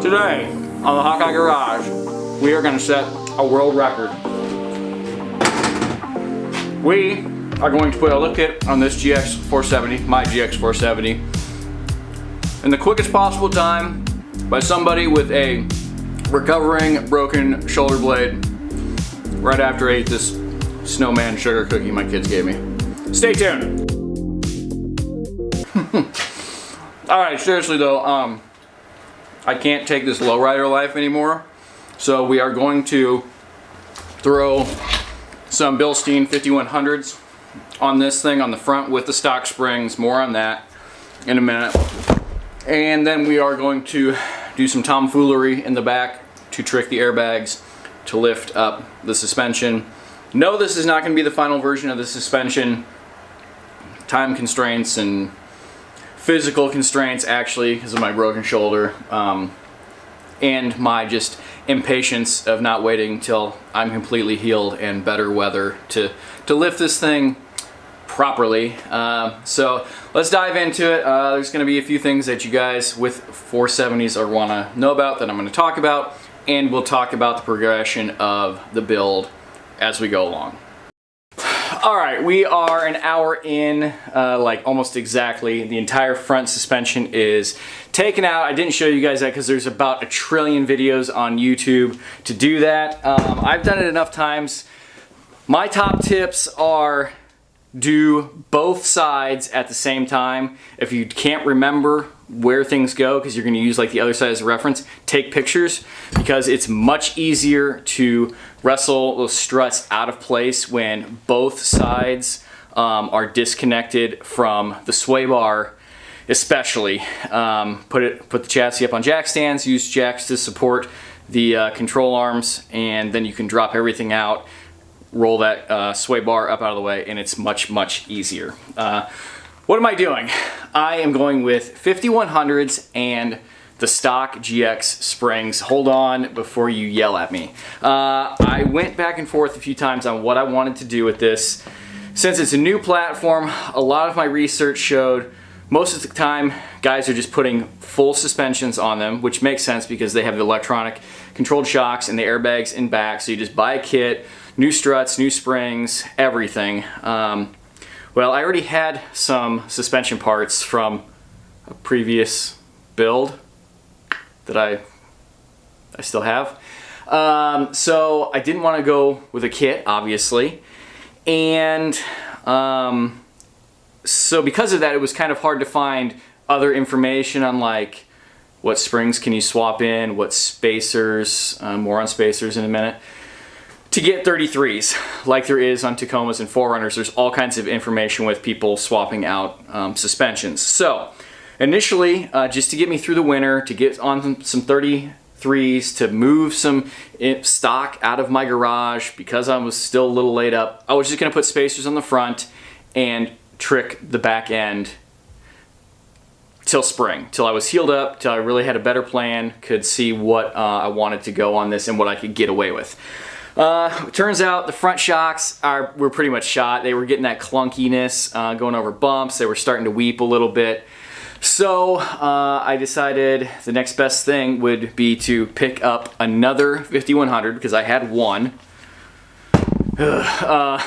Today, on the Hawkeye Garage, we are going to set a world record. We are going to put a lift kit on this GX470, my GX470, in the quickest possible time by somebody with a recovering broken shoulder blade right after I ate this snowman sugar cookie my kids gave me. Stay tuned. Alright, seriously though, I can't take this lowrider life anymore, so we are going to throw some Bilstein 5100s on this thing on the front with the stock springs. More on that in a minute. And then we are going to do some tomfoolery in the back to trick the airbags to lift up the suspension. No, this is not going to be the final version of the suspension. Time constraints and physical constraints, actually, because of my broken shoulder, and my just impatience of not waiting until I'm completely healed and better weather to lift this thing properly. So let's dive into it. There's going to be a few things that you guys with 470s are want to know about that I'm going to talk about, and we'll talk about the progression of the build as we go along. Alright, we are an hour in, like almost exactly. The entire front suspension is taken out. I didn't show you guys that because there's about 1 trillion videos on YouTube to do that. I've done it enough times. My top tips are do both sides at the same time. If you can't remember where things go because you're going to use like the other side as a reference, take pictures, because it's much easier to wrestle those struts out of place when both sides are disconnected from the sway bar, especially. Put the chassis up on jack stands, use jacks to support the control arms, and then you can drop everything out, roll that sway bar up out of the way, and it's much easier. What am I doing? I am going with 5100s and the stock GX springs. Hold on before you yell at me. I went back and forth a few times on what I wanted to do with this. Since it's a new platform, a lot of my research showed most of the time guys are just putting full suspensions on them, which makes sense because they have the electronic controlled shocks and the airbags in back. So you just buy a kit, new struts, new springs, everything. Well, I already had some suspension parts from a previous build that I still have. So I didn't want to go with a kit, obviously. And so because of that, it was kind of hard to find other information on like what springs can you swap in, what spacers, more on spacers in a minute, to get 33s like there is on Tacomas and 4Runners. There's all kinds of information with people swapping out suspensions. So initially, just to get me through the winter, to get on some 33s, to move some stock out of my garage because I was still a little laid up, I was just going to put spacers on the front and trick the back end till spring, till I was healed up, till I really had a better plan, could see what I wanted to go on this and what I could get away with. It turns out the front shocks were pretty much shot. They were getting that clunkiness, going over bumps. They were starting to weep a little bit. So I decided the next best thing would be to pick up another 5100 because I had one. I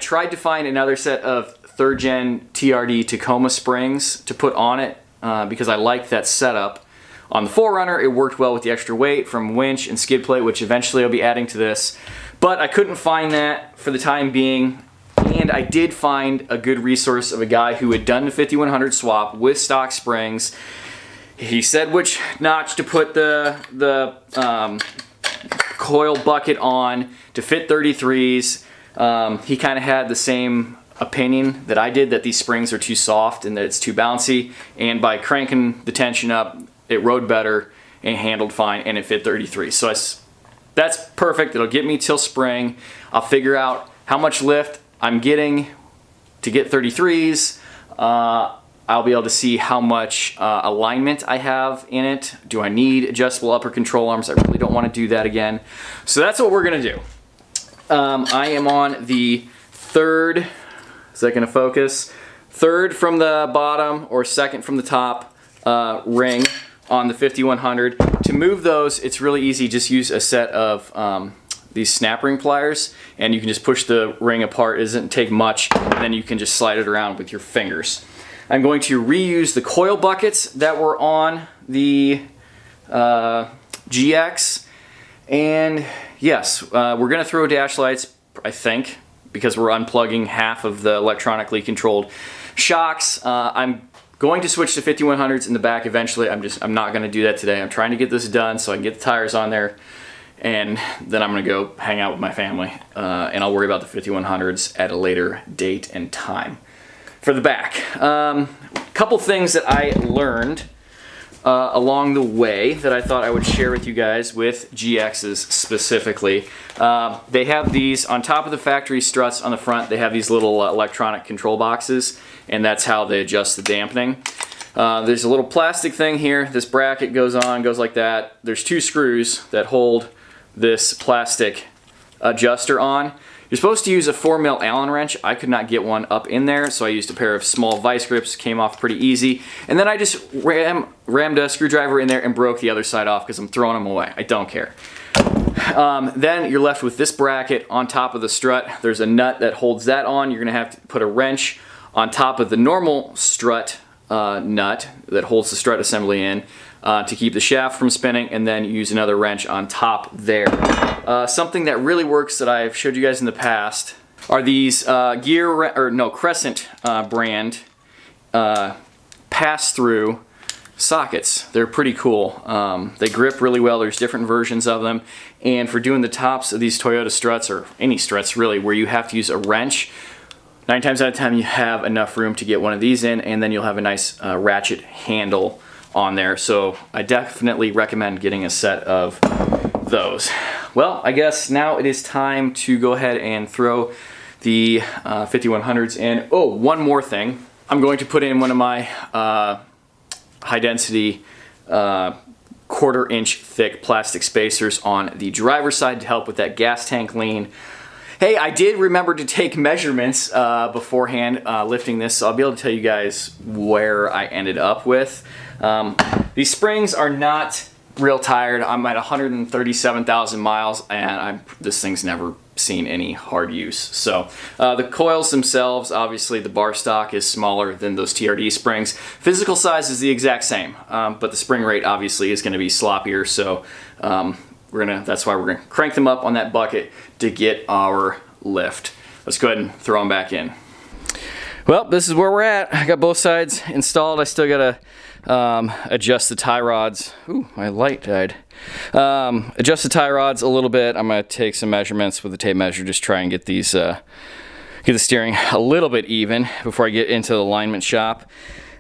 tried to find another set of 3rd gen TRD Tacoma springs to put on it because I liked that setup. On the 4Runner, it worked well with the extra weight from winch and skid plate, which eventually I'll be adding to this. But I couldn't find that for the time being, and I did find a good resource of a guy who had done the 5100 swap with stock springs. He said which notch to put the coil bucket on to fit 33s. He kind of had the same opinion that I did, that these springs are too soft and that it's too bouncy, and by cranking the tension up, it rode better and handled fine, and it fit 33. So that's perfect. It'll get me till spring. I'll figure out how much lift I'm getting to get 33s. I'll be able to see how much alignment I have in it. Do I need adjustable upper control arms? I really don't want to do that again. So that's what we're going to do. I am on the 3rd, is that going to focus? 3rd from the bottom or 2nd from the top ring on the 5100. To move those, it's really easy. Just use a set of these snap ring pliers, and you can just push the ring apart. It doesn't take much, and then you can just slide it around with your fingers. I'm going to reuse the coil buckets that were on the GX, and yes, we're going to throw dash lights, I think, because we're unplugging half of the electronically controlled shocks. I'm going to switch to 5100s in the back eventually. I'm not going to do that today. I'm trying to get this done so I can get the tires on there, and then I'm going to go hang out with my family, and I'll worry about the 5100s at a later date and time. For the back, couple things that I learned along the way that I thought I would share with you guys with GXs specifically. They have these on top of the factory struts on the front. They have these little electronic control boxes, and that's how they adjust the dampening. There's a little plastic thing here. This bracket goes like that. There's two screws that hold this plastic adjuster on. You're supposed to use a 4mm Allen wrench. I could not get one up in there, so I used a pair of small vice grips. Came off pretty easy. And then I just rammed a screwdriver in there and broke the other side off because I'm throwing them away. I don't care. Then you're left with this bracket on top of the strut. There's a nut that holds that on. You're going to have to put a wrench on top of the normal strut nut that holds the strut assembly in to keep the shaft from spinning, and then use another wrench on top there. Something that really works that I've showed you guys in the past are these Crescent brand pass-through sockets. They're pretty cool. They grip really well. There's different versions of them, and for doing the tops of these Toyota struts, or any struts really, where you have to use a wrench, 9 times out of 10 you have enough room to get one of these in, and then you'll have a nice ratchet handle on there. So I definitely recommend getting a set of those. Well, I guess now it is time to go ahead and throw the 5100s in. Oh, one more thing. I'm going to put in one of my high density 1/4 inch thick plastic spacers on the driver's side to help with that gas tank lean. Hey, I did remember to take measurements beforehand lifting this, so I'll be able to tell you guys where I ended up with. These springs are not real tired. I'm at 137,000 miles, and this thing's never seen any hard use. So the coils themselves, obviously the bar stock is smaller than those TRD springs. Physical size is the exact same, but the spring rate obviously is going to be sloppier. So that's why we're gonna crank them up on that bucket to get our lift. Let's go ahead and throw them back in. Well, this is where we're at. I got both sides installed. I still gotta adjust the tie rods. Ooh, my light died. Adjust the tie rods a little bit. I'm gonna take some measurements with a tape measure, just try and get these get the steering a little bit even before I get into the alignment shop.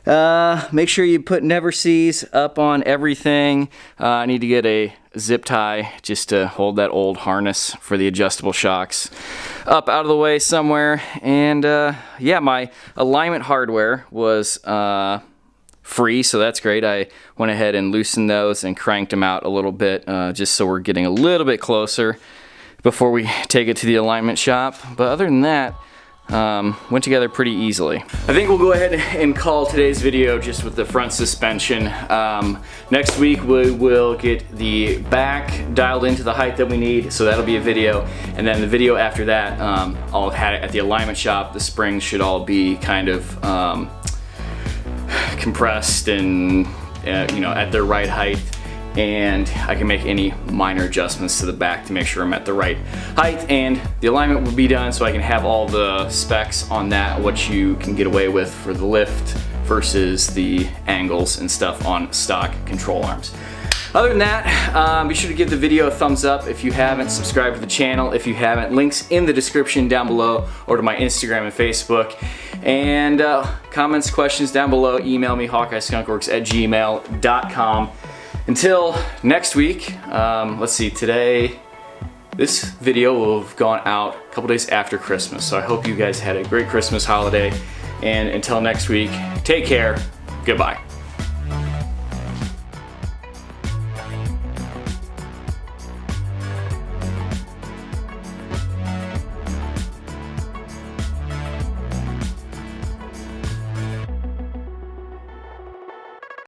Make sure you put never sees up on everything. I need to get a zip tie just to hold that old harness for the adjustable shocks up out of the way somewhere. And yeah, my alignment hardware was free, so that's great. I went ahead and loosened those and cranked them out a little bit just so we're getting a little bit closer before we take it to the alignment shop. But other than that, went together pretty easily. I think we'll go ahead and call today's video just with the front suspension. Next week we will get the back dialed into the height that we need, so that'll be a video. And then the video after that, I'll have it at the alignment shop. The springs should all be kind of compressed and you know, at their right height. And I can make any minor adjustments to the back to make sure I'm at the right height, and the alignment will be done so I can have all the specs on that, what you can get away with for the lift versus the angles and stuff on stock control arms. Other than that, be sure to give the video a thumbs up if you haven't, subscribe to the channel if you haven't. Links in the description down below, or to my Instagram and Facebook. And comments, questions down below, email me, hawkeyeskunkworks@gmail.com. Until next week, let's see, this video will have gone out a couple days after Christmas, so I hope you guys had a great Christmas holiday, and until next week, take care, goodbye.